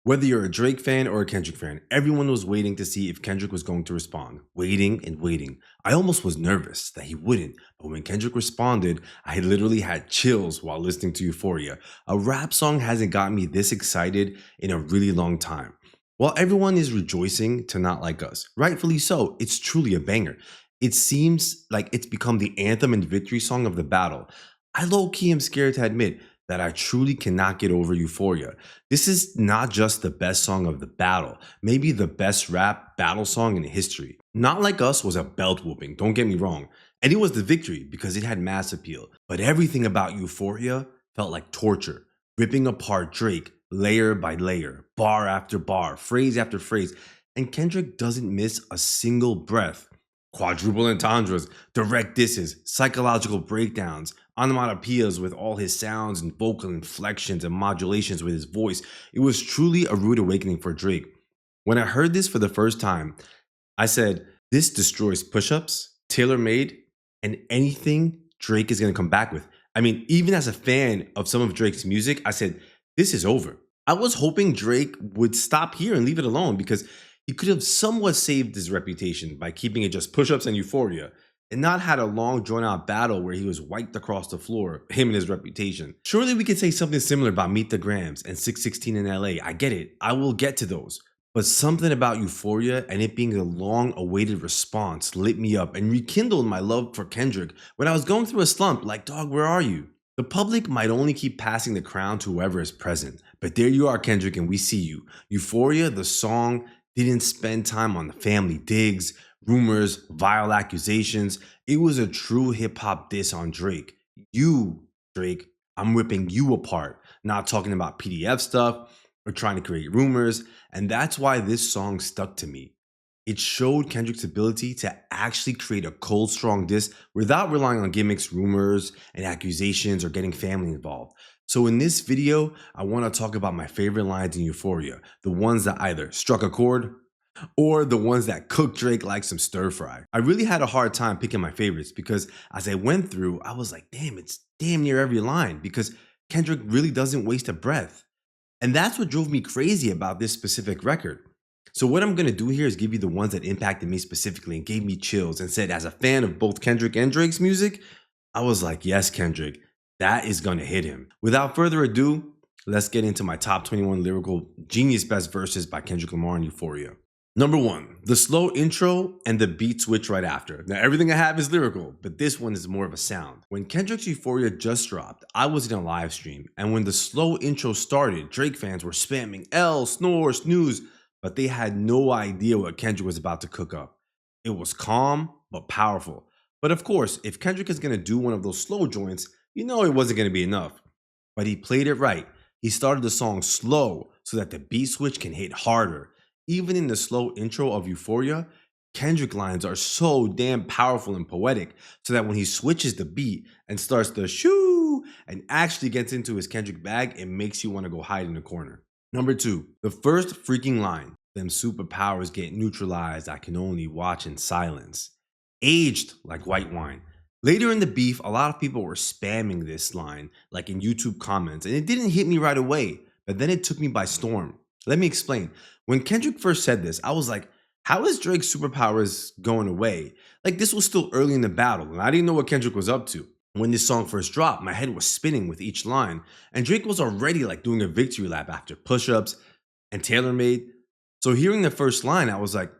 Whether you're a Drake fan or a Kendrick fan, everyone was waiting to see if Kendrick was going to respond. Waiting and waiting. I almost was nervous that he wouldn't, but when Kendrick responded, I literally had chills while listening to Euphoria. A rap song hasn't gotten me this excited in a really long time. While everyone is rejoicing to not like us, rightfully so, it's truly a banger. It seems like it's become the anthem and victory song of the battle. I low key am scared to admit that I truly cannot get over Euphoria. This is not just the best song of the battle, maybe the best rap battle song in history. Not Like Us was a belt whooping, don't get me wrong, and it was the victory because it had mass appeal. But everything about Euphoria felt like torture, ripping apart Drake layer by layer, bar after bar, phrase after phrase, and Kendrick doesn't miss a single breath. Quadruple entendres, direct disses, psychological breakdowns, onomatopoeias with all his sounds and vocal inflections and modulations with his voice. It was truly a rude awakening for Drake. When I heard this for the first time, I said, this destroys push-ups, tailor-made, and anything Drake is going to come back with. I mean, even as a fan of some of Drake's music, I said, this is over. I was hoping Drake would stop here and leave it alone because he could have somewhat saved his reputation by keeping it just push-ups and Euphoria and not had a long drawn-out battle where he was wiped across the floor, him and his reputation. Surely we could say something similar about Meet the Grams and 616 in LA. I get it. I will get to those. But something about Euphoria and it being a long-awaited response lit me up and rekindled my love for Kendrick when I was going through a slump like, dog, where are you? The public might only keep passing the crown to whoever is present, but there you are, Kendrick, and we see you. Euphoria, the song, didn't spend time on the family digs, rumors, vile accusations. It was a true hip hop diss on Drake. You, Drake, I'm ripping you apart, not talking about PDF stuff or trying to create rumors. And that's why this song stuck to me. It showed Kendrick's ability to actually create a cold, strong diss without relying on gimmicks, rumors, and accusations or getting family involved. So in this video, I want to talk about my favorite lines in Euphoria, the ones that either struck a chord or the ones that cooked Drake like some stir fry. I really had a hard time picking my favorites because as I went through, I was like, damn, it's damn near every line because Kendrick really doesn't waste a breath. And that's what drove me crazy about this specific record. So what I'm going to do here is give you the ones that impacted me specifically and gave me chills and said, as a fan of both Kendrick and Drake's music, I was like, yes, Kendrick, that is going to hit him. Without further ado, let's get into my top 21 lyrical genius best verses by Kendrick Lamar in Euphoria. Number 1, the slow intro and the beat switch right after. Now, everything I have is lyrical, but this one is more of a sound. When Kendrick's Euphoria just dropped, I was in a live stream, and when the slow intro started, Drake fans were spamming L, snore, snooze, but they had no idea what Kendrick was about to cook up. It was calm, but powerful. But of course, if Kendrick is going to do one of those slow joints, you know it wasn't going to be enough. But he played it right. He started the song slow so that the beat switch can hit harder. Even in the slow intro of Euphoria, Kendrick lines are so damn powerful and poetic so that when he switches the beat and starts the shoo and actually gets into his Kendrick bag, it makes you want to go hide in a corner. Number 2, the first freaking line, them superpowers get neutralized, I can only watch in silence. Aged like white wine. Later in the beef, a lot of people were spamming this line, like in YouTube comments, and it didn't hit me right away, but then it took me by storm. Let me explain. When Kendrick first said this, I was like, how is Drake's superpowers going away? Like, this was still early in the battle, and I didn't know what Kendrick was up to. When this song first dropped, my head was spinning with each line, and Drake was already like doing a victory lap after push-ups and tailor-made. So hearing the first line, I was like,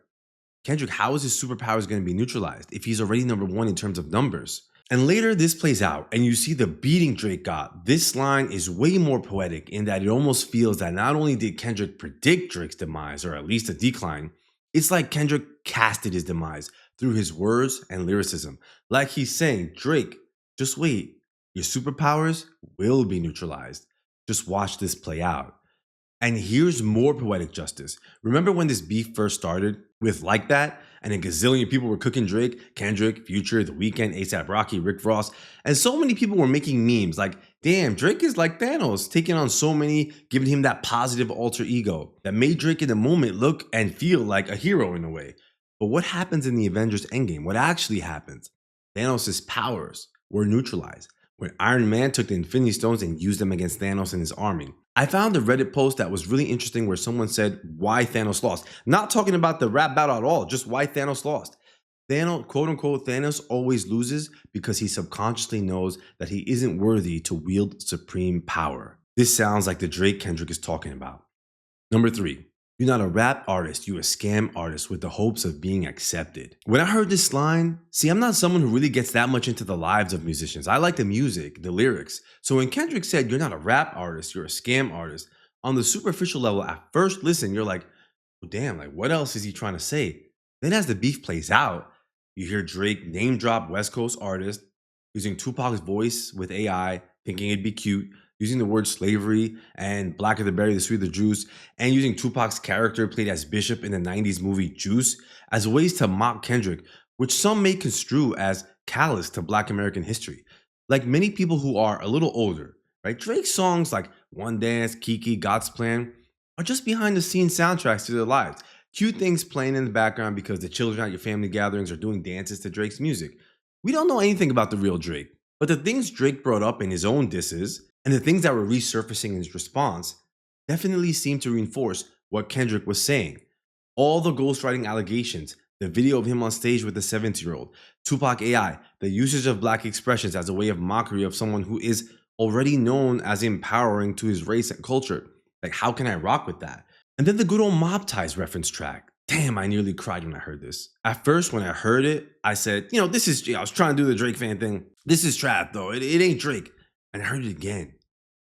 Kendrick, how is his superpowers going to be neutralized if he's already number 1 in terms of numbers? And later this plays out and you see the beating Drake got. This line is way more poetic in that it almost feels that not only did Kendrick predict Drake's demise, or at least a decline, it's like Kendrick casted his demise through his words and lyricism. Like he's saying, Drake, just wait, your superpowers will be neutralized. Just watch this play out. And here's more poetic justice. Remember when this beef first started with Like That? And a gazillion people were cooking Drake, Kendrick, Future, The Weeknd, A$AP Rocky, Rick Ross. And so many people were making memes like, damn, Drake is like Thanos, taking on so many, giving him that positive alter ego that made Drake in the moment look and feel like a hero in a way. But what happens in the Avengers Endgame? What actually happens? Thanos' powers were neutralized. when Iron Man took the Infinity Stones and used them against Thanos and his army. I found a Reddit post that was really interesting where someone said why Thanos lost. Not talking about the rap battle at all, just why Thanos lost. Thanos, quote unquote, Thanos always loses because he subconsciously knows that he isn't worthy to wield supreme power. This sounds like the Drake Kendrick is talking about. Number 3. You're not a rap artist, you're a scam artist with the hopes of being accepted. When I heard this line, see, I'm not someone who really gets that much into the lives of musicians. I like the music, the lyrics. So when Kendrick said you're not a rap artist, you're a scam artist, on the superficial level, at first listen, you're like, oh, damn, like what else is he trying to say? Then as the beef plays out, you hear Drake name drop West Coast artist, using Tupac's voice with AI, thinking it'd be cute, using the word slavery and blacker the berry, the sweeter the juice, and using Tupac's character played as Bishop in the 90s movie Juice as ways to mock Kendrick, which some may construe as callous to Black American history. Like many people who are a little older, right? Drake's songs like One Dance, Kiki, God's Plan are just behind the scenes soundtracks to their lives. Cute things playing in the background because the children at your family gatherings are doing dances to Drake's music. We don't know anything about the real Drake, but the things Drake brought up in his own disses and the things that were resurfacing in his response definitely seem to reinforce what Kendrick was saying. All the ghostwriting allegations, the video of him on stage with the 70-year-old, Tupac AI, the usage of black expressions as a way of mockery of someone who is already known as empowering to his race and culture. Like, how can I rock with that? And then the good old Mob Ties reference track. Damn, I nearly cried when I heard this. At first, when I heard it, I said, this is, I was trying to do the Drake fan thing. This is trap though, it ain't Drake. And I heard it again.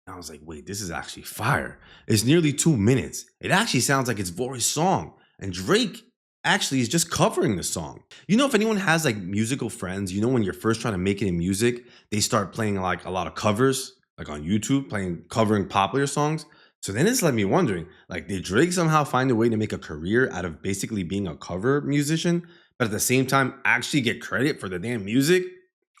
I was like, wait, this is actually fire. It's nearly 2 minutes. It actually sounds like it's Vori's song. And Drake actually is just covering the song. If anyone has like musical friends, when you're first trying to make it in music, they start playing like a lot of covers, like on YouTube, covering popular songs. So then it's left me wondering, like, did Drake somehow find a way to make a career out of basically being a cover musician, but at the same time actually get credit for the damn music?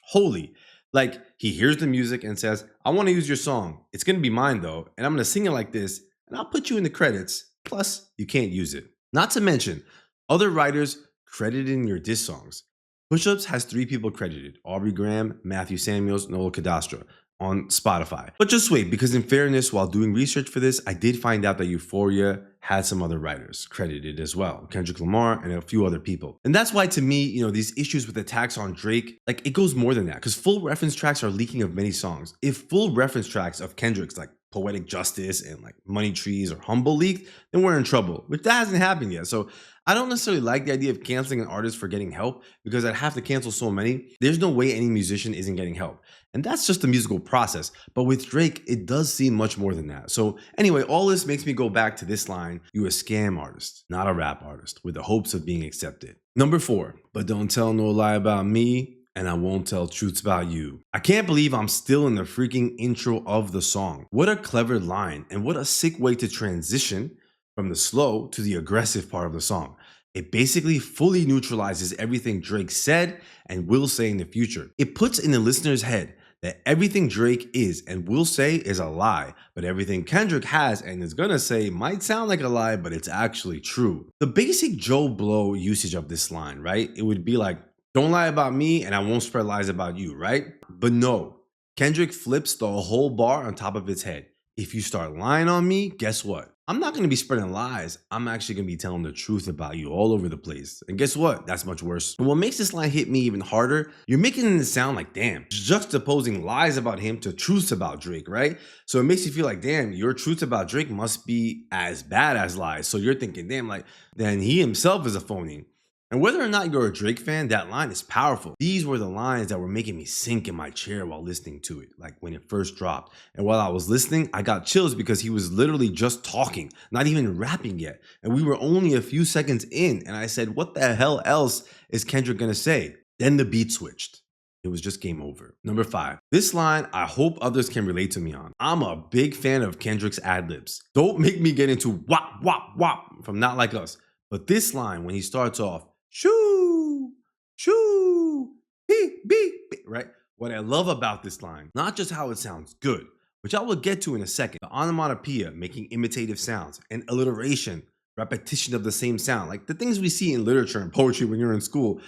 Holy. Like, he hears the music and says, I want to use your song. It's going to be mine though, and I'm going to sing it like this, and I'll put you in the credits. Plus, you can't use it. Not to mention, other writers credited in your diss songs. Push-Ups has 3 people credited: Aubrey Graham, Matthew Samuels, Noel Cadastra on Spotify. But just wait, because in fairness, while doing research for this, I did find out that Euphoria had some other writers credited as well, Kendrick Lamar and a few other people. And that's why, to me, these issues with attacks on Drake, like, it goes more than that, because full reference tracks are leaking of many songs. If full reference tracks of Kendrick's, like Poetic Justice and like Money Trees or Humble leaked, then we're in trouble, which that hasn't happened yet. So I don't necessarily like the idea of canceling an artist for getting help, because I'd have to cancel so many. There's no way any musician isn't getting help. And that's just the musical process. But with Drake, it does seem much more than that. So anyway, all this makes me go back to this line: you a scam artist, not a rap artist, with the hopes of being accepted. Number 4, but don't tell no lie about me, and I won't tell truths about you. I can't believe I'm still in the freaking intro of the song. What a clever line, and what a sick way to transition from the slow to the aggressive part of the song. It basically fully neutralizes everything Drake said and will say in the future. It puts in the listener's head that everything Drake is and will say is a lie, but everything Kendrick has and is gonna say might sound like a lie, but it's actually true. The basic Joe Blow usage of this line, right? It would be like, don't lie about me and I won't spread lies about you, right? But no, Kendrick flips the whole bar on top of its head. If you start lying on me, guess what? I'm not going to be spreading lies. I'm actually going to be telling the truth about you all over the place. And guess what? That's much worse. And what makes this line hit me even harder, you're making it sound like, damn, juxtaposing lies about him to truths about Drake, right? So it makes you feel like, damn, your truths about Drake must be as bad as lies. So you're thinking, damn, like, then he himself is a phony. And whether or not you're a Drake fan, that line is powerful. These were the lines that were making me sink in my chair while listening to it, like when it first dropped. And while I was listening, I got chills because he was literally just talking, not even rapping yet. And we were only a few seconds in, and I said, what the hell else is Kendrick gonna say? Then the beat switched. It was just game over. Number 5. This line, I hope others can relate to me on. I'm a big fan of Kendrick's ad-libs. Don't make me get into wop, wop, wop from Not Like Us. But this line, when he starts off, shoo, shoo, beep, beep, beep, right? What I love about this line, not just how it sounds good, which I will get to in a second, the onomatopoeia, making imitative sounds, and alliteration, repetition of the same sound, like the things we see in literature and poetry when you're in school,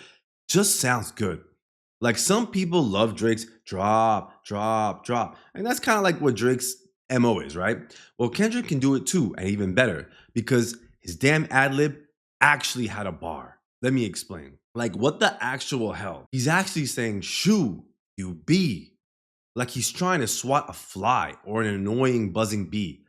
just sounds good. Like some people love Drake's drop, drop, drop. And that's kind of like what Drake's MO is, right? Well, Kendrick can do it too, and even better, because his damn ad lib actually had a bar. Let me explain. Like, what the actual hell? He's actually saying, Shoo, you bee. Like he's trying to swat a fly or an annoying buzzing bee.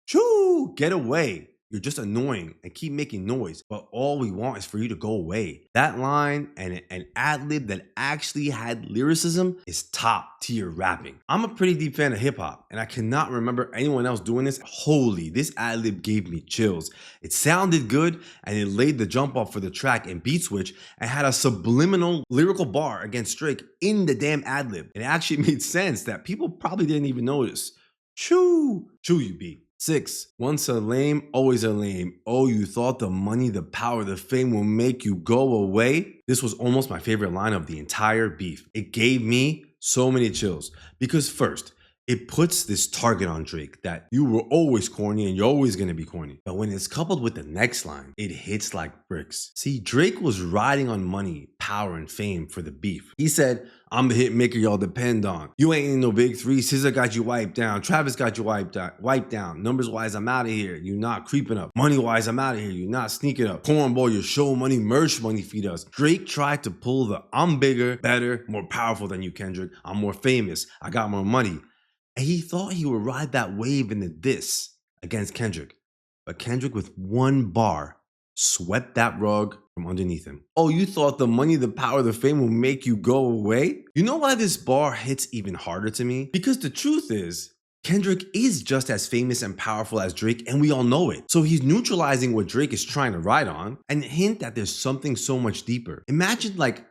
Shoo, get away. You're just annoying and keep making noise, but all we want is for you to go away. That line and an ad lib that actually had lyricism is top tier rapping. I'm a pretty deep fan of hip hop, and I cannot remember anyone else doing this. Holy, this ad lib gave me chills. It sounded good, and it laid the jump off for the track and beat switch, and had a subliminal lyrical bar against Drake in the damn ad lib. It actually made sense that people probably didn't even notice. Shoo, shoo you be. 6. Once a lame, always a lame. Oh, you thought the money, the power, the fame will make you go away? This was almost my favorite line of the entire beef. It gave me so many chills because first, it puts this target on Drake that you were always corny and you're always gonna be corny. But when it's coupled with the next line, it hits like bricks. See, Drake was riding on money, power, and fame for the beef. He said, I'm the hit maker y'all depend on. You ain't in no big three. SZA got you wiped down. Travis got you wiped down. Numbers wise, I'm out of here. You not creeping up. Money wise, I'm out of here. You not sneaking up. Cornball, your show money, merch money feed us. Drake tried to pull the I'm bigger, better, more powerful than you, Kendrick. I'm more famous. I got more money. And he thought he would ride that wave in the diss against Kendrick. But Kendrick, with one bar, swept that rug from underneath him. Oh, you thought the money, the power, the fame will make you go away? You know why this bar hits even harder to me? Because the truth is, Kendrick is just as famous and powerful as Drake, and we all know it. So he's neutralizing what Drake is trying to ride on and hint that there's something so much deeper. Imagine like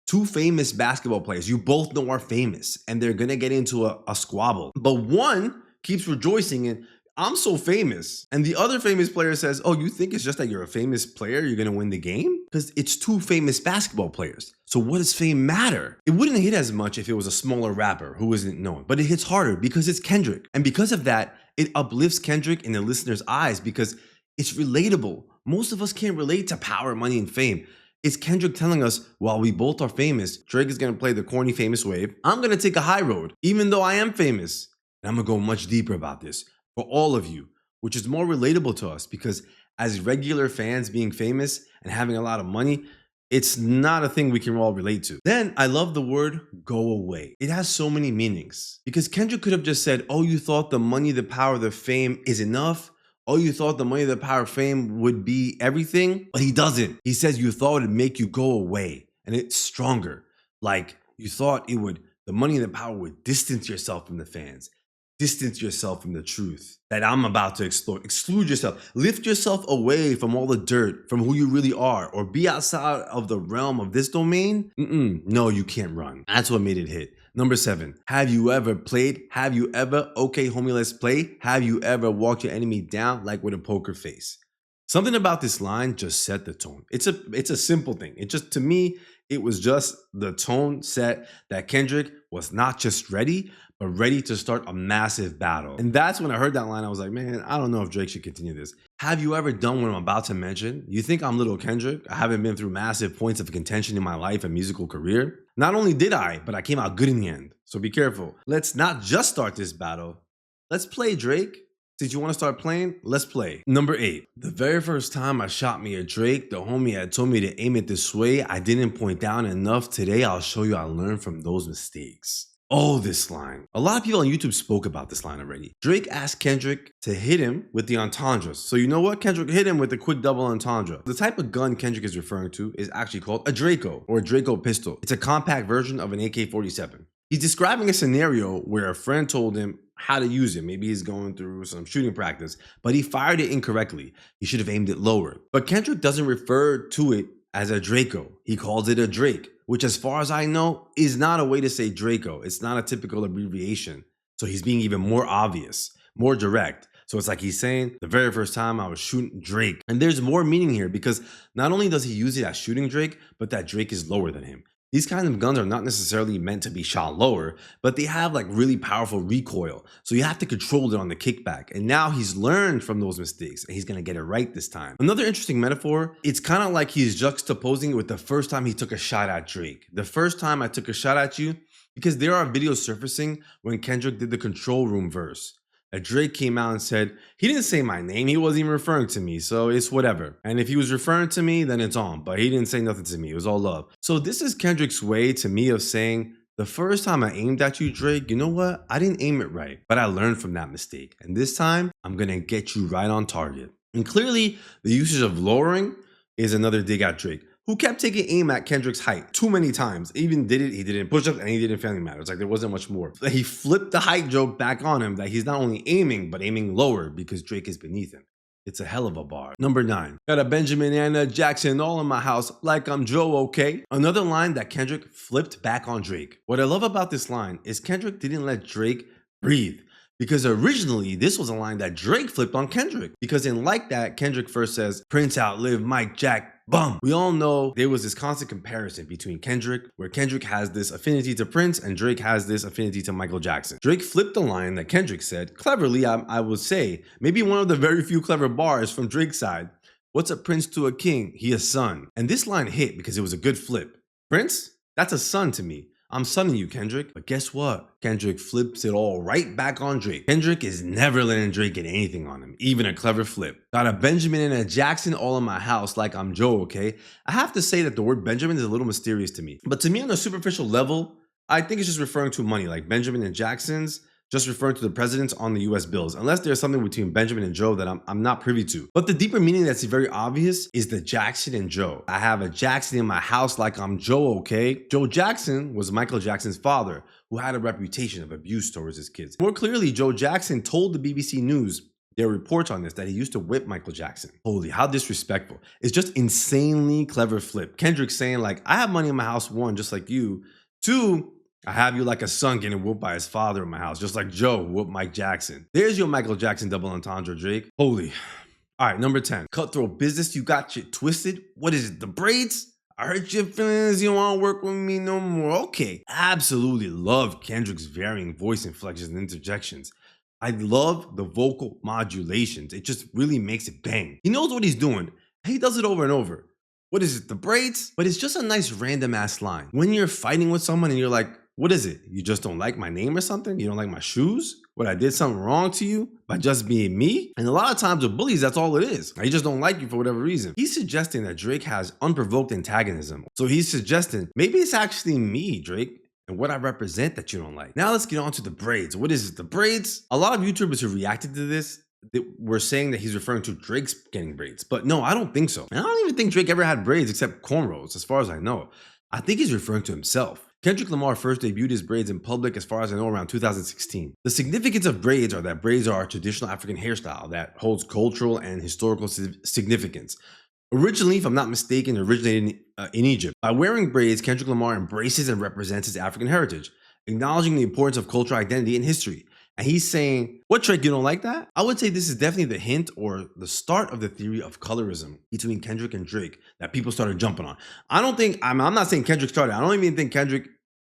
two famous basketball players you both know are famous, and they're gonna get into a squabble. But one keeps rejoicing in, I'm so famous. And the other famous player says, oh, you think it's just that you're a famous player, you're gonna win the game? Because it's two famous basketball players. So what does fame matter? It wouldn't hit as much if it was a smaller rapper who isn't known, but it hits harder because it's Kendrick. And because of that, it uplifts Kendrick in the listener's eyes because it's relatable. Most of us can't relate to power, money, and fame. It's Kendrick telling us, while we both are famous, Drake is gonna play the corny famous wave. I'm gonna take a high road, even though I am famous. And I'm gonna go much deeper about this for all of you, which is more relatable to us because as regular fans, being famous and having a lot of money, it's not a thing we can all relate to. Then I love the word go away. It has so many meanings because Kendrick could have just said, oh, you thought the money, the power, the fame is enough? Oh, you thought the money, the power, fame would be everything? But he doesn't. He says you thought it'd make you go away, and it's stronger. Like you thought it would, the money and the power would distance yourself from the fans, distance yourself from the truth that I'm about to explore. Exclude yourself, lift yourself away from all the dirt, from who you really are, or be outside of the realm of this domain. No, you can't run. That's what made it hit. Number 7, have you ever played? Have you ever, okay, homie, let's play? Have you ever walked your enemy down like with a poker face? Something about this line just set the tone. It's a simple thing. It just, to me, it was just the tone set that Kendrick was not just ready, but ready to start a massive battle. And that's when I heard that line, I was like, man, I don't know if Drake should continue this. Have you ever done what I'm about to mention? You think I'm little Kendrick? I haven't been through massive points of contention in my life and musical career. Not only did I, but I came out good in the end. So be careful. Let's not just start this battle. Let's play, Drake. Since you want to start playing, let's play. Number 8, the very first time I shot me a Drake, the homie had told me to aim it this way. I didn't point down enough. Today, I'll show you I learned from those mistakes. Oh, this line. A lot of people on YouTube spoke about this line already. Drake asked Kendrick to hit him with the entendres. So you know what? Kendrick hit him with a quick double entendre. The type of gun Kendrick is referring to is actually called a Draco or a Draco pistol. It's a compact version of an AK-47. He's describing a scenario where a friend told him how to use it. Maybe he's going through some shooting practice, but he fired it incorrectly. He should have aimed it lower. But Kendrick doesn't refer to it as a Draco. He calls it a Drake, which as far as I know is not a way to say Draco. It's not a typical abbreviation. So he's being even more obvious, more direct. So it's like he's saying the very first time I was shooting Drake. And there's more meaning here because not only does he use it as shooting Drake, but that Drake is lower than him. These kind of guns are not necessarily meant to be shot lower, but they have like really powerful recoil. So you have to control it on the kickback. And now he's learned from those mistakes and he's gonna get it right this time. Another interesting metaphor, it's kind of like he's juxtaposing it with the first time he took a shot at Drake. The first time I took a shot at you, because there are videos surfacing when Kendrick did the control room verse. That Drake came out and said, he didn't say my name, he wasn't even referring to me, so it's whatever. And if he was referring to me, then it's on, but he didn't say nothing to me, it was all love. So this is Kendrick's way to me of saying, the first time I aimed at you, Drake, you know what? I didn't aim it right, but I learned from that mistake. And this time, I'm gonna get you right on target. And clearly, the usage of lowering is another dig at Drake, who kept taking aim at Kendrick's height too many times. Even did it, he did it in push-ups and he did it in Family Matters. Like there wasn't much more. He flipped the height joke back on him that he's not only aiming, but aiming lower because Drake is beneath him. It's a hell of a bar. Number 9, got a Benjamin and a Jackson all in my house like I'm Joe, okay? Another line that Kendrick flipped back on Drake. What I love about this line is Kendrick didn't let Drake breathe. Because originally, this was a line that Drake flipped on Kendrick. Because in Like That, Kendrick first says, Prince outlived Mike Jack, bum. We all know there was this constant comparison between Kendrick, where Kendrick has this affinity to Prince and Drake has this affinity to Michael Jackson. Drake flipped the line that Kendrick said, cleverly I would say, maybe one of the very few clever bars from Drake's side. What's a prince to a king? He a son. And this line hit because it was a good flip. Prince? That's a son to me. I'm sonning you, Kendrick. But guess what? Kendrick flips it all right back on Drake. Kendrick is never letting Drake get anything on him, even a clever flip. Got a Benjamin and a Jackson all in my house like I'm Joe, okay? I have to say that the word Benjamin is a little mysterious to me. But to me, on a superficial level, I think it's just referring to money, like Benjamin and Jackson's, just referring to the presidents on the US bills, unless there's something between Benjamin and Joe that I'm not privy to. But the deeper meaning that's very obvious is the Jackson and Joe. I have a Jackson in my house like I'm Joe, okay? Joe Jackson was Michael Jackson's father, who had a reputation of abuse towards his kids. More clearly, Joe Jackson told the BBC News their reports on this that he used to whip Michael Jackson. Holy, how disrespectful. It's just insanely clever flip. Kendrick saying like, I have money in my house, 1, just like you. 2, I have you like a son getting whooped by his father in my house, just like Joe whooped Mike Jackson. There's your Michael Jackson double entendre, Drake. Holy. All right, number 10. Cutthroat business, you got shit twisted. What is it, the braids? I hurt your feelings, you don't want to work with me no more. Okay. Absolutely love Kendrick's varying voice inflections and interjections. I love the vocal modulations. It just really makes it bang. He knows what he's doing. He does it over and over. What is it, the braids? But it's just a nice random ass line. When you're fighting with someone and you're like, what is it? You just don't like my name or something? You don't like my shoes? What, I did something wrong to you by just being me? And a lot of times with bullies, that's all it is. They just don't like you for whatever reason. He's suggesting that Drake has unprovoked antagonism. So he's suggesting maybe it's actually me, Drake, and what I represent that you don't like. Now let's get on to the braids. What is it, the braids? A lot of YouTubers who reacted to this were saying that he's referring to Drake's getting braids. But no, I don't think so. And I don't even think Drake ever had braids except cornrows, as far as I know. I think he's referring to himself. Kendrick Lamar first debuted his braids in public, as far as I know, around 2016. The significance of braids are that braids are a traditional African hairstyle that holds cultural and historical significance. Originally, if I'm not mistaken, originated in Egypt. By wearing braids, Kendrick Lamar embraces and represents his African heritage, acknowledging the importance of cultural identity and history. And he's saying, what, Drake, you don't like that? I would say this is definitely the hint or the start of the theory of colorism between Kendrick and Drake that people started jumping on. I'm not saying Kendrick started. I don't even think Kendrick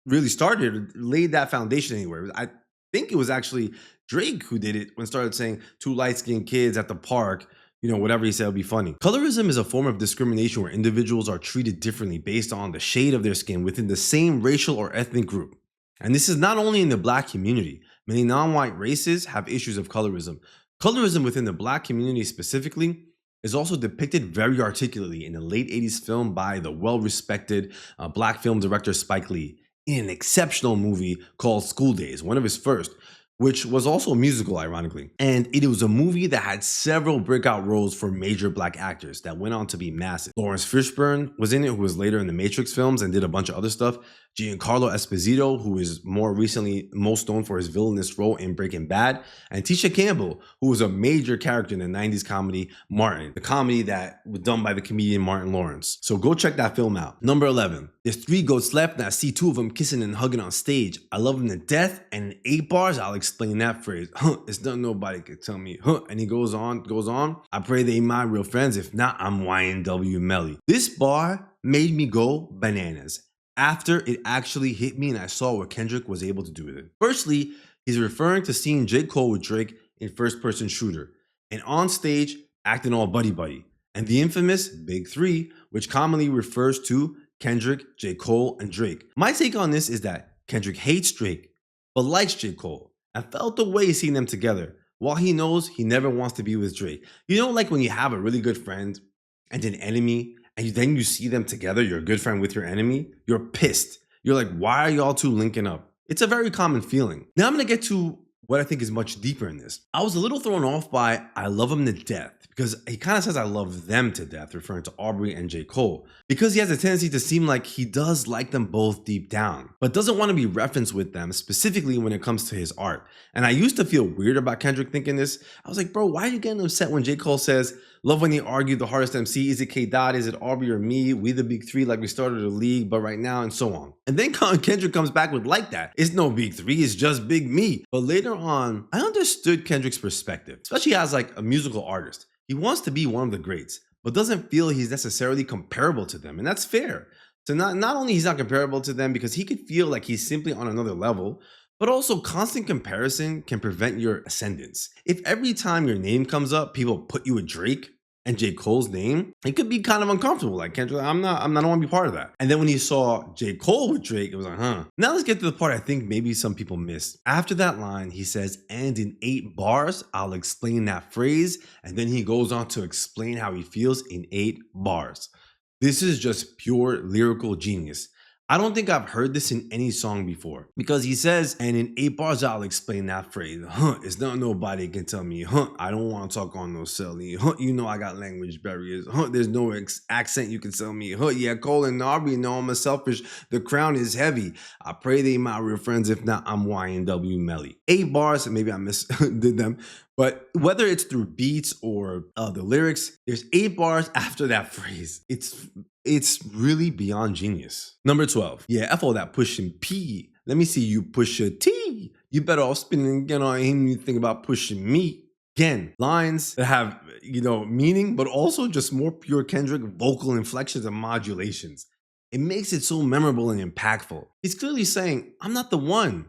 really started or laid that foundation anywhere. I think it was actually Drake who did it when started saying 2 light-skinned kids at the park, you know, whatever he said would be funny. Colorism is a form of discrimination where individuals are treated differently based on the shade of their skin within the same racial or ethnic group. And this is not only in the Black community. Many non-white races have issues of colorism. Colorism within the Black community specifically is also depicted very articulately in the late 80s film by the well-respected Black film director Spike Lee in an exceptional movie called School Days, one of his first, which was also a musical, ironically. And it was a movie that had several breakout roles for major Black actors that went on to be massive. Lawrence Fishburne was in it, who was later in the Matrix films and did a bunch of other stuff. Giancarlo Esposito, who is more recently most known for his villainous role in Breaking Bad, and Tisha Campbell, who was a major character in the 90s comedy Martin, the comedy that was done by the comedian Martin Lawrence. So go check that film out. Number 11. There's 3 goats left, and I see 2 of them kissing and hugging on stage. I love them to death, and in 8 bars, I'll explain that phrase. It's done, nobody could tell me. And he goes on. I pray they ain't my real friends. If not, I'm YNW Melly. This bar made me go bananas. after it actually hit me and I saw what Kendrick was able to do with it. Firstly, he's referring to seeing J. Cole with Drake in first person shooter and on stage acting all buddy buddy, and the infamous Big Three, which commonly refers to Kendrick, J. Cole, and Drake. My take on this is that Kendrick hates Drake, but likes J. Cole, and felt the way seeing them together, while he knows he never wants to be with Drake. You know, like when you have a really good friend and an enemy, and then you see them together, you're a good friend with your enemy, you're pissed. You're like, why are y'all two linking up? It's a very common feeling. Now I'm gonna get to what I think is much deeper in this. I was a little thrown off by I love him to death, because he kind of says I love them to death, referring to Aubrey and J. Cole, because he has a tendency to seem like he does like them both deep down, but doesn't want to be referenced with them, specifically when it comes to his art. And I used to feel weird about Kendrick thinking this. I was like, bro, why are you getting upset when J. Cole says, love when they argue the hardest MC, is it K. Dot, is it Aubrey or me, we the big three like we started a league, but right now, and so on. And then Kendrick comes back with like that. It's no big three, it's just big me. But later on, I understood Kendrick's perspective, especially as like a musical artist. He wants to be one of the greats, but doesn't feel he's necessarily comparable to them. And that's fair. So not only he's not comparable to them because he could feel like he's simply on another level, but also constant comparison can prevent your ascendance. If every time your name comes up, people put you with Drake and J. Cole's name, it could be kind of uncomfortable. Like Kendrick, I don't want to be part of that. And then when he saw J. Cole with Drake, it was like, huh. Now let's get to the part I think maybe some people missed. After that line, he says, and in 8 bars, I'll explain that phrase. And then he goes on to explain how he feels in 8 bars. This is just pure lyrical genius. I don't think I've heard this in any song before, because he says, and in 8 bars, I'll explain that phrase. It's not nobody can tell me, I don't want to talk on no celly. You know I got language barriers. There's no accent you can tell me. Yeah, Cole and Aubrey know I'm a selfish. The crown is heavy. I pray they my real friends. If not, I'm YNW Melly. 8 bars, maybe I did them. But whether it's through beats or the lyrics, there's 8 bars after that phrase. It's really beyond genius. Number 12. Yeah, F all that pushing P. Let me see you push a T. You better off spinning again on him. You think about pushing me. Again, lines that have, meaning, but also just more pure Kendrick vocal inflections and modulations. It makes it so memorable and impactful. He's clearly saying, I'm not the one.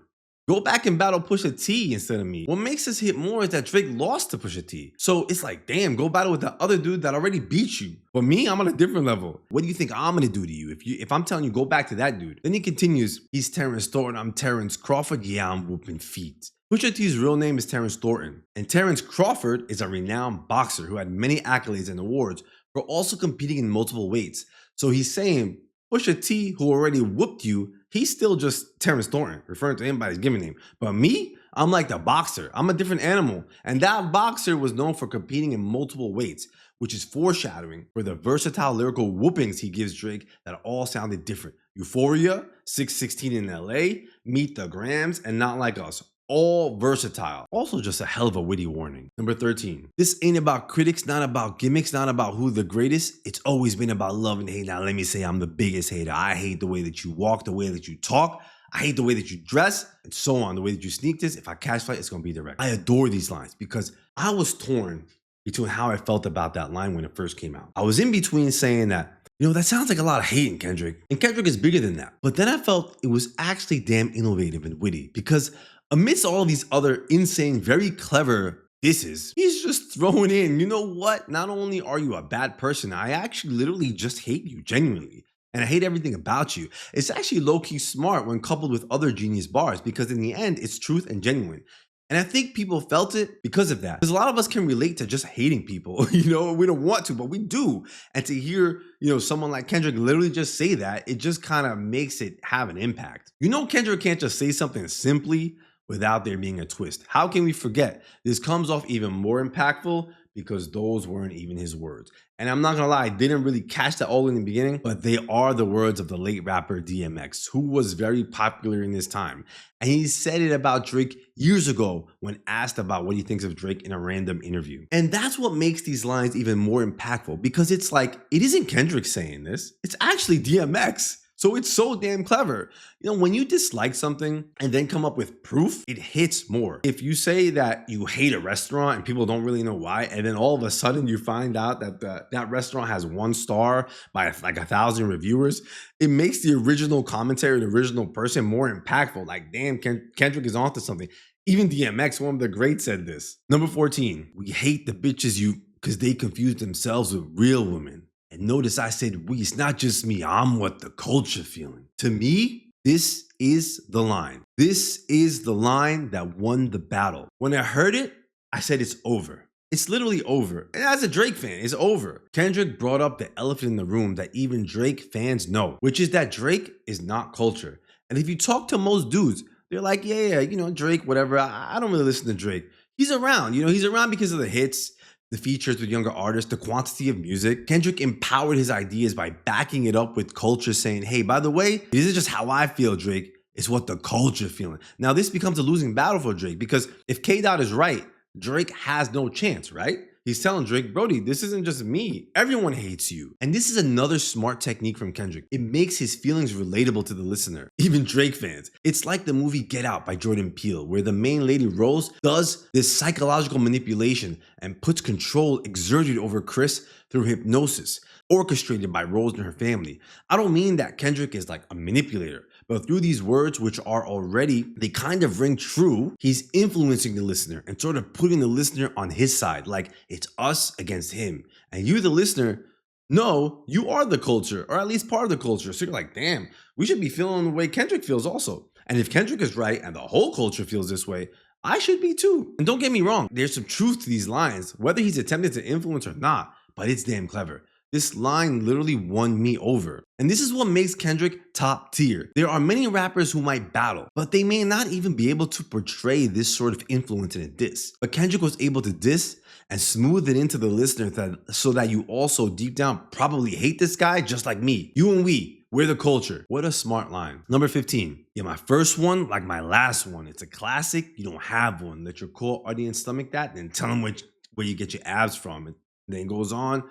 Go back and battle Pusha T instead of me. What makes this hit more is that Drake lost to Pusha T. So it's like, damn, go battle with the other dude that already beat you. But me, I'm on a different level. What do you think I'm gonna do to you if I'm telling you go back to that dude? Then he continues, he's Terrence Thornton, I'm Terrence Crawford, yeah, I'm whooping feet. Pusha T's real name is Terrence Thornton, and Terrence Crawford is a renowned boxer who had many accolades and awards for also competing in multiple weights. So he's saying, Pusha T, who already whooped you, he's still just Terrence Thornton, referring to him by his given name. But me, I'm like the boxer. I'm a different animal. And that boxer was known for competing in multiple weights, which is foreshadowing for the versatile lyrical whoopings he gives Drake that all sounded different. Euphoria, 616 in LA, Meet the Grams, and Not Like Us. All versatile. Also just a hell of a witty warning. Number 13. This ain't about critics, not about gimmicks, not about who the greatest. It's always been about love and hate. Now let me say I'm the biggest hater. I hate the way that you walk, the way that you talk. I hate the way that you dress, and so on. The way that you sneak this. If I catch fight, it's gonna be direct. I adore these lines because I was torn between how I felt about that line when it first came out. I was in between saying that, that sounds like a lot of hate in Kendrick. And Kendrick is bigger than that. But then I felt it was actually damn innovative and witty because amidst all of these other insane, very clever disses, he's just throwing in, you know what? Not only are you a bad person, I actually literally just hate you, genuinely. And I hate everything about you. It's actually low-key smart when coupled with other genius bars because in the end, it's truth and genuine. And I think people felt it because of that. Because a lot of us can relate to just hating people. We don't want to, but we do. And to hear, someone like Kendrick literally just say that, it just kind of makes it have an impact. Kendrick can't just say something simply without there being a twist. How can we forget? This comes off even more impactful because those weren't even his words. And I'm not gonna lie, I didn't really catch that all in the beginning, but they are the words of the late rapper DMX, who was very popular in this time. And he said it about Drake years ago when asked about what he thinks of Drake in a random interview. And that's what makes these lines even more impactful because it's like, it isn't Kendrick saying this, it's actually DMX. So it's so damn clever. You know, when you dislike something and then come up with proof, it hits more. If you say that you hate a restaurant and people don't really know why, and then all of a sudden you find out that that restaurant has 1 star by like 1,000 reviewers, it makes the original commentary, the original person more impactful. Like, damn, Kendrick is onto something. Even DMX, one of the greats, said this. Number 14, we hate the bitches because they confuse themselves with real women. And notice I said we, it's not just me, I'm what the culture feeling. To me, this is the line. This is the line that won the battle. When I heard it, I said it's over. It's literally over. And as a Drake fan, it's over. Kendrick brought up the elephant in the room that even Drake fans know, which is that Drake is not culture. And if you talk to most dudes, they're like, yeah, you know, Drake, whatever. I don't really listen to Drake. He's around, you know, he's around because of the hits, the features with younger artists, the quantity of music. Kendrick empowered his ideas by backing it up with culture, saying, hey, by the way, this is just how I feel, Drake. It's what the culture feeling. Now, this becomes a losing battle for Drake because if K-Dot is right, Drake has no chance, right? He's telling Drake, Brody, this isn't just me. Everyone hates you. And this is another smart technique from Kendrick. It makes his feelings relatable to the listener, even Drake fans. It's like the movie Get Out by Jordan Peele, where the main lady Rose does this psychological manipulation and puts control exerted over Chris through hypnosis, orchestrated by Rose and her family. I don't mean that Kendrick is like a manipulator, but through these words, which are already, they kind of ring true, he's influencing the listener and sort of putting the listener on his side, like it's us against him. And you, the listener, know you are the culture, or at least part of the culture. So you're like, damn, we should be feeling the way Kendrick feels also. And if Kendrick is right and the whole culture feels this way, I should be too. And don't get me wrong, there's some truth to these lines, whether he's attempting to influence or not, but it's damn clever. This line literally won me over. And this is what makes Kendrick top tier. There are many rappers who might battle, but they may not even be able to portray this sort of influence in a diss. But Kendrick was able to diss and smooth it into the listener so that you also deep down probably hate this guy just like me. You and we're the culture. What a smart line. Number 15. Yeah, my first one, like my last one. It's a classic. You don't have one. Let your core audience stomach that, and then tell them where you get your abs from. And then it goes on.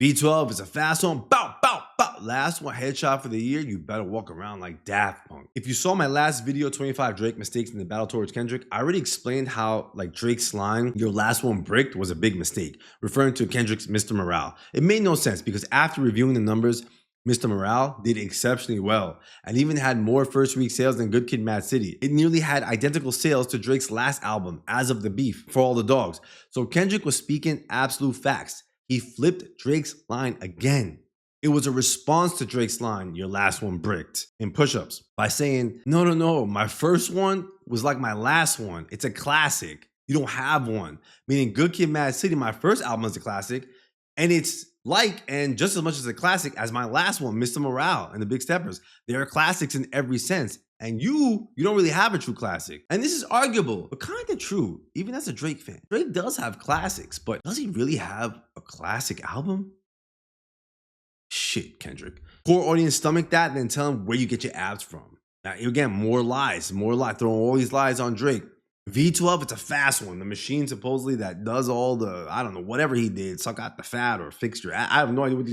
B12 is a fast one. Bout, bout, bout. Last one, headshot for the year. You better walk around like Daft Punk. If you saw my last video, 25 Drake mistakes in the battle towards Kendrick, I already explained how like Drake's line, your last one bricked, was a big mistake, referring to Kendrick's Mr. Morale. It made no sense because after reviewing the numbers, Mr. Morale did exceptionally well and even had more first week sales than Good Kid, Mad City. It nearly had identical sales to Drake's last album, As of the Beef, For All the Dogs. So Kendrick was speaking absolute facts. He flipped Drake's line again. It was a response to Drake's line, your last one bricked, in push-ups, by saying, no, my first one was like my last one. It's a classic. You don't have one. Meaning Good Kid, Mad City, my first album is a classic, and it's like and just as much as a classic as my last one, Mr. Morale and the Big Steppers. They are classics in every sense. And you don't really have a true classic. And this is arguable, but kind of true, even as a Drake fan. Drake does have classics, but does he really have a classic album? Shit, Kendrick. Core audience stomach that and then tell him where you get your abs from. Now, again, more lies, throwing all these lies on Drake. V12, it's a fast one. The machine supposedly that does all the, I don't know, whatever he did, suck out the fat or fix your, I have no idea what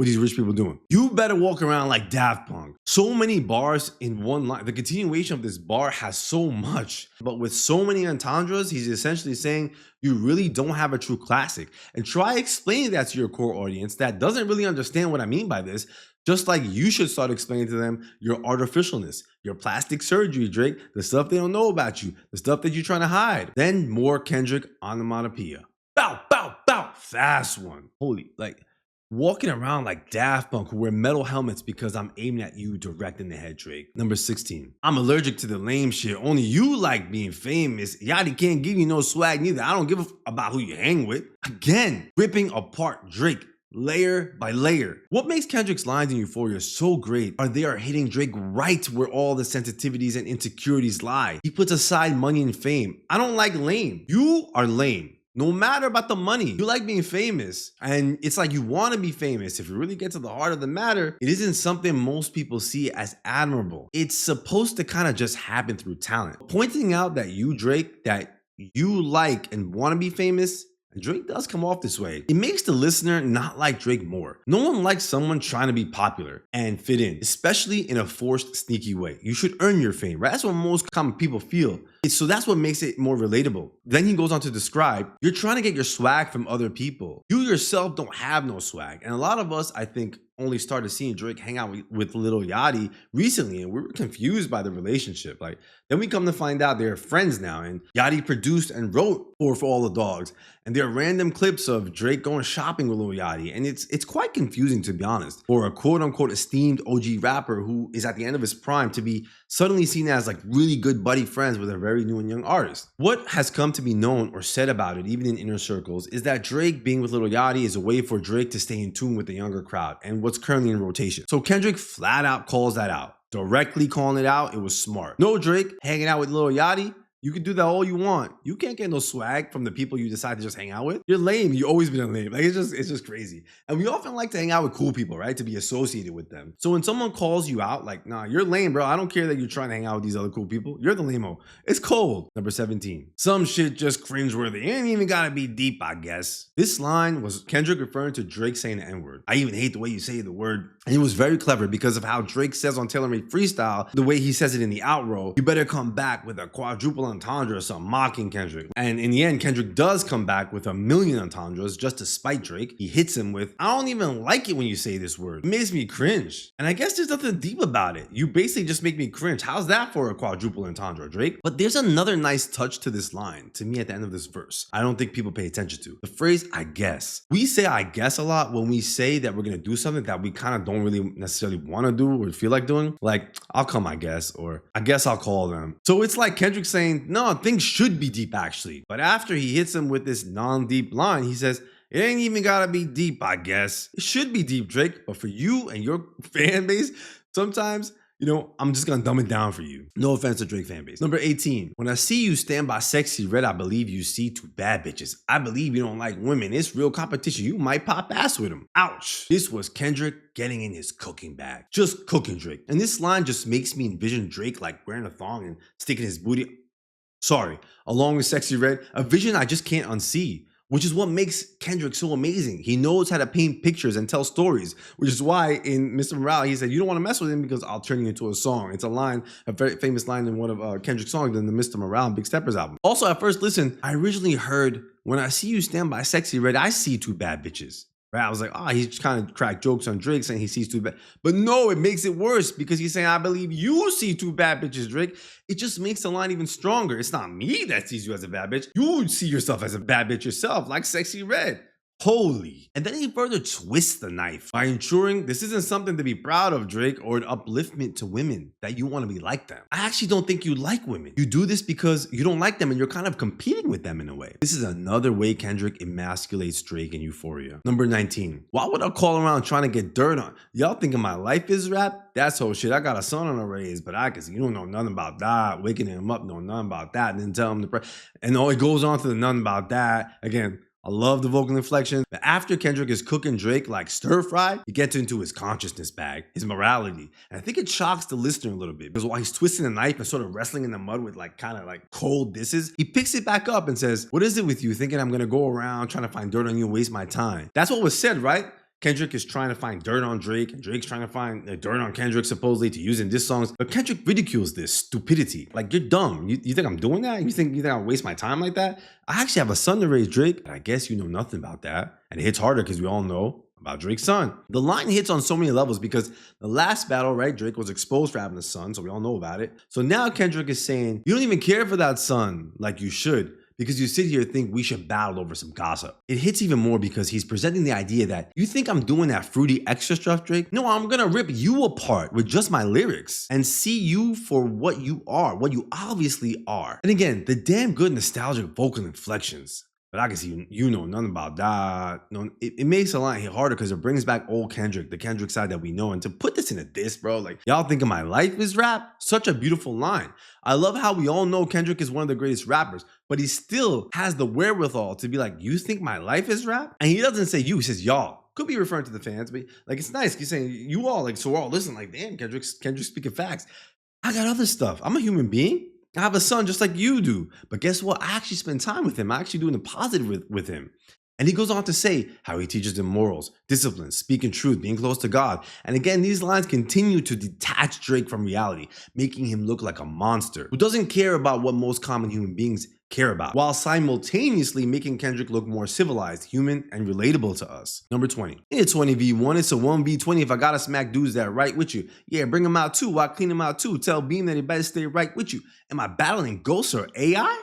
these rich people doing. You better walk around like Daft Punk. So many bars in one line. The continuation of this bar has so much, but with so many entendres, he's essentially saying you really don't have a true classic. And try explaining that to your core audience that doesn't really understand what I mean by this. Just like you should start explaining to them your artificialness, your plastic surgery, Drake, the stuff they don't know about you, the stuff that you're trying to hide. Then more Kendrick onomatopoeia. Bow, bow, bow. Fast one. Holy, like walking around like Daft Punk who wear metal helmets because I'm aiming at you direct in the head, Drake. Number 16. I'm allergic to the lame shit. Only you like being famous. Yachty can't give you no swag neither. I don't give a about who you hang with. Again, ripping apart Drake. Layer by layer. What makes Kendrick's lines in Euphoria so great are they are hitting Drake right where all the sensitivities and insecurities lie. He puts aside money and fame. I don't like lame. You are lame. No matter about the money. You like being famous. And it's like you want to be famous. If you really get to the heart of the matter, it isn't something most people see as admirable. It's supposed to kind of just happen through talent. Pointing out that you, Drake, that you like and want to be famous, And Drake does come off this way. It makes the listener not like Drake more. No one likes someone trying to be popular and fit in, especially in a forced, sneaky way. You should earn your fame, right? That's what most common people feel. So that's what makes it more relatable. Then he goes on to describe, you're trying to get your swag from other people. You yourself don't have no swag. And a lot of us, I think, only started seeing Drake hang out with Lil Yachty recently, and we were confused by the relationship. Like, then we come to find out they're friends now, and Yachty produced and wrote for All the Dogs, and there are random clips of Drake going shopping with Lil Yachty, and it's quite confusing, to be honest, for a quote-unquote esteemed OG rapper who is at the end of his prime to be suddenly seen as like really good buddy friends with a very new and young artist. What has come to be known or said about it, even in inner circles, is that Drake being with Lil Yachty is a way for Drake to stay in tune with the younger crowd and what's currently in rotation. So Kendrick flat out calls that out. Directly calling it out, it was smart. No, Drake, hanging out with Lil Yachty, you can do that all you want. You can't get no swag from the people you decide to just hang out with. You're lame. You've always been a lame. Like, it's just crazy. And we often like to hang out with cool people, right? To be associated with them. So when someone calls you out, like, nah, you're lame, bro. I don't care that you're trying to hang out with these other cool people. You're the lame-o. It's cold. Number 17. Some shit just cringeworthy. It ain't even gotta be deep, I guess. This line was Kendrick referring to Drake saying the N-word. I even hate the way you say the word. And it was very clever because of how Drake says on Taylor Made Freestyle, the way he says it in the outro, you better come back with a quadruple entendre or something, mocking Kendrick. And in the end, Kendrick does come back with a million entendres just to spite Drake. He hits him with, I don't even like it when you say this word. It makes me cringe. And I guess there's nothing deep about it. You basically just make me cringe. How's that for a quadruple entendre, Drake? But there's another nice touch to this line, to me, at the end of this verse. I don't think people pay attention to. The phrase, I guess. We say I guess a lot when we say that we're gonna do something that we kind of don't really necessarily want to do or feel like doing. Like, I'll come, I guess, or I guess I'll call them. So it's like Kendrick saying, no, things should be deep actually. But after he hits him with this non-deep line, he says, it ain't even gotta be deep, I guess. It should be deep, Drake, but for you and your fan base, sometimes, you know, I'm just gonna dumb it down for you. No offense to Drake fan base. Number 18. When I see you stand by sexy red, I believe you see two bad bitches. I believe you don't like women. It's real competition. You might pop ass with them. Ouch. This was Kendrick getting in his cooking bag. Just cooking Drake. And this line just makes me envision Drake like wearing a thong and sticking his booty, along with sexy red. A vision I just can't unsee. Which is what makes Kendrick so amazing. He knows how to paint pictures and tell stories, which is why in Mr. Morale, he said, you don't want to mess with him because I'll turn you into a song. It's a line, a very famous line in one of Kendrick's songs in the Mr. Morale and Big Steppers album. Also, at first listen, I originally heard, when I see you stand by sexy red, I see two bad bitches. Right? I was like, he's kind of cracked jokes on Drake saying he sees two bad. But no, it makes it worse because he's saying, I believe you see two bad bitches, Drake. It just makes the line even stronger. It's not me that sees you as a bad bitch. You see yourself as a bad bitch yourself, like sexy red. Holy. And then he further twists the knife by ensuring this isn't something to be proud of, Drake, or an upliftment to women, that you want to be like them. I actually don't think you like women. You do this because you don't like them and you're kind of competing with them in a way. This is another way Kendrick emasculates Drake in Euphoria. Number 19. Why would I call around trying to get dirt on? Y'all thinking my life is rap? That's whole shit. I got a son on a raise, but I can see you don't know nothing about that. Waking him up, know nothing about that. And then tell him to and it goes on to the nothing about that. Again, I love the vocal inflection. But after Kendrick is cooking Drake like stir fry, he gets into his consciousness bag, his morality. And I think it shocks the listener a little bit because while he's twisting the knife and sort of wrestling in the mud with like kind of like cold disses, he picks it back up and says, what is it with you thinking I'm gonna go around trying to find dirt on you and waste my time? That's what was said, right? Kendrick is trying to find dirt on Drake, and Drake's trying to find dirt on Kendrick supposedly to use in diss songs. But Kendrick ridicules this stupidity. Like, you're dumb. You think I'm doing that? You think I'll waste my time like that? I actually have a son to raise, Drake. But I guess you know nothing about that. And it hits harder because we all know about Drake's son. The line hits on so many levels because the last battle, right, Drake was exposed for having a son, so we all know about it. So now Kendrick is saying, you don't even care for that son like you should, because you sit here and think we should battle over some gossip. It hits even more because he's presenting the idea that you think I'm doing that fruity extra stuff, Drake? No, I'm gonna rip you apart with just my lyrics and see you for what you are, what you obviously are. And again, the damn good nostalgic vocal inflections. But I can see you know nothing about that. No, it makes the line hit harder because it brings back old Kendrick, the Kendrick side that we know. And to put this in a diss, bro, like, y'all thinking my life is rap? Such a beautiful line. I love how we all know Kendrick is one of the greatest rappers, but he still has the wherewithal to be like, you think my life is rap? And he doesn't say you, he says y'all. Could be referring to the fans, but like, it's nice. He's saying you all, like, so we're all listening, like, damn, Kendrick's speaking facts. I got other stuff. I'm a human being. I have a son just like you do. But guess what? I actually spend time with him. I actually doing the positive with him. And he goes on to say how he teaches them morals, discipline, speaking truth, being close to God. And again, these lines continue to detach Drake from reality, making him look like a monster who doesn't care about what most common human beings care about, while simultaneously making Kendrick look more civilized, human, and relatable to us. Number 20. In a 20v1, it's a 1v20 if I gotta smack dudes that are right with you. Yeah, bring them out too, while clean them out too. Tell Beam that he better stay right with you. Am I battling ghosts or AI?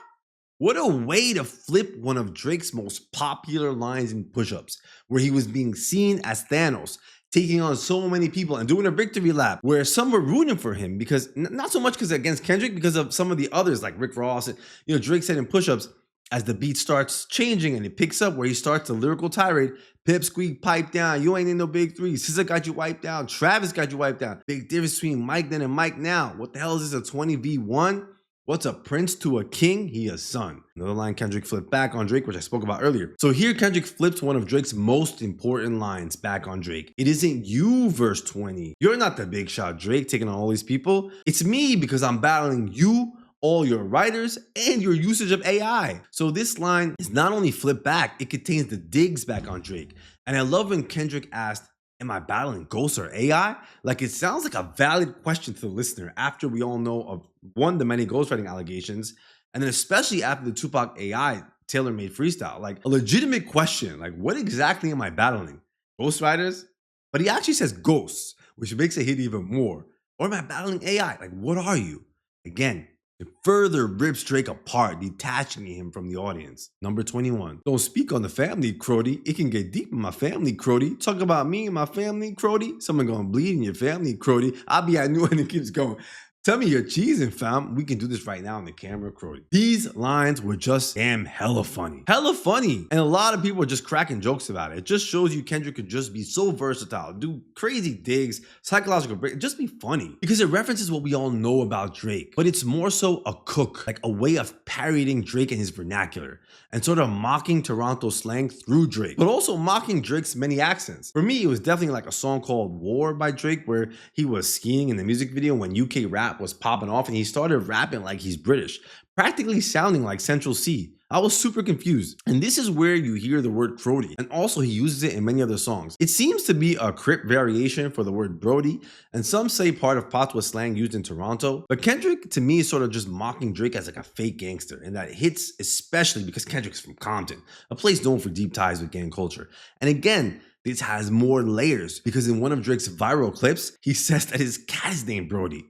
What a way to flip one of Drake's most popular lines in push-ups, where he was being seen as Thanos, taking on so many people and doing a victory lap, where some were rooting for him because, not so much because against Kendrick, because of some of the others like Rick Ross. And, Drake said in push-ups, as the beat starts changing and it picks up where he starts the lyrical tirade, Pip Squeak pipe down, you ain't in no big three, SZA got you wiped down, Travis got you wiped down. Big difference between Mike then and Mike now. What the hell is this, a 20v1? What's a prince to a king? He a son. Another line Kendrick flipped back on Drake, which I spoke about earlier. So here Kendrick flips one of Drake's most important lines back on Drake. It isn't you, verse 20. You're not the big shot Drake taking on all these people. It's me because I'm battling you, all your writers, and your usage of AI. So this line is not only flipped back, it contains the digs back on Drake. And I love when Kendrick asked, am I battling ghosts or AI? Like, it sounds like a valid question to the listener after we all know of, one, the many ghostwriting allegations, and then especially after the Tupac AI tailor-made freestyle. Like, a legitimate question, like, what exactly am I battling? Ghostwriters? But he actually says ghosts, which makes it hit even more. Or am I battling AI? Like, what are you? Again, it further rips Drake apart, detaching him from the audience. Number 21. Don't speak on the family, crodie. It can get deep in my family, crodie. Talk about me and my family, crodie. Someone gonna bleed in your family, crodie. I knew, and it keeps going. Tell me you're cheesing, fam. We can do this right now on the camera, crodie. These lines were just damn hella funny. Hella funny. And a lot of people are just cracking jokes about it. It just shows you Kendrick could just be so versatile, do crazy digs, psychological break, just be funny. Because it references what we all know about Drake, but it's more so a cook, like a way of parodying Drake and his vernacular, and sort of mocking Toronto slang through Drake, but also mocking Drake's many accents. For me, it was definitely like a song called War by Drake, where he was skiing in the music video when UK rap was popping off and he started rapping like he's British, practically sounding like Central C. I was super confused. And this is where you hear the word crodie, and also he uses it in many other songs. It seems to be a Crip variation for the word Brody, and some say part of patois slang used in Toronto. But Kendrick, to me, is sort of just mocking Drake as like a fake gangster, and that hits especially because Kendrick's from Compton, a place known for deep ties with gang culture. And again, this has more layers because in one of Drake's viral clips, he says that his cat is named Crodie.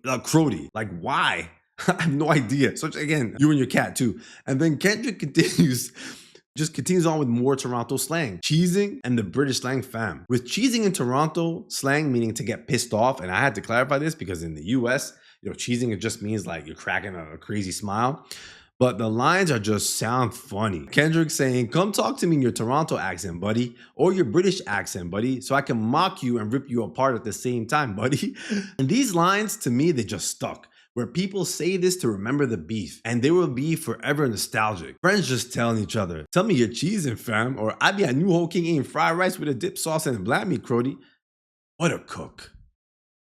Like, why? I have no idea. So again, you and your cat too. And then Kendrick continues on with more Toronto slang, cheesing and the British slang fam. With cheesing in Toronto slang meaning to get pissed off, and I had to clarify this because in the US, cheesing, it just means like you're cracking a crazy smile. But the lines are just sound funny. Kendrick saying, come talk to me in your Toronto accent, buddy, or your British accent, buddy, so I can mock you and rip you apart at the same time, buddy. And these lines, to me, they just stuck, where people say this to remember the beef, and they will be forever nostalgic. Friends just telling each other, tell me you're cheesing, fam, or I be a new whole king eating fried rice with a dip sauce and blam me, crodie. What a cook.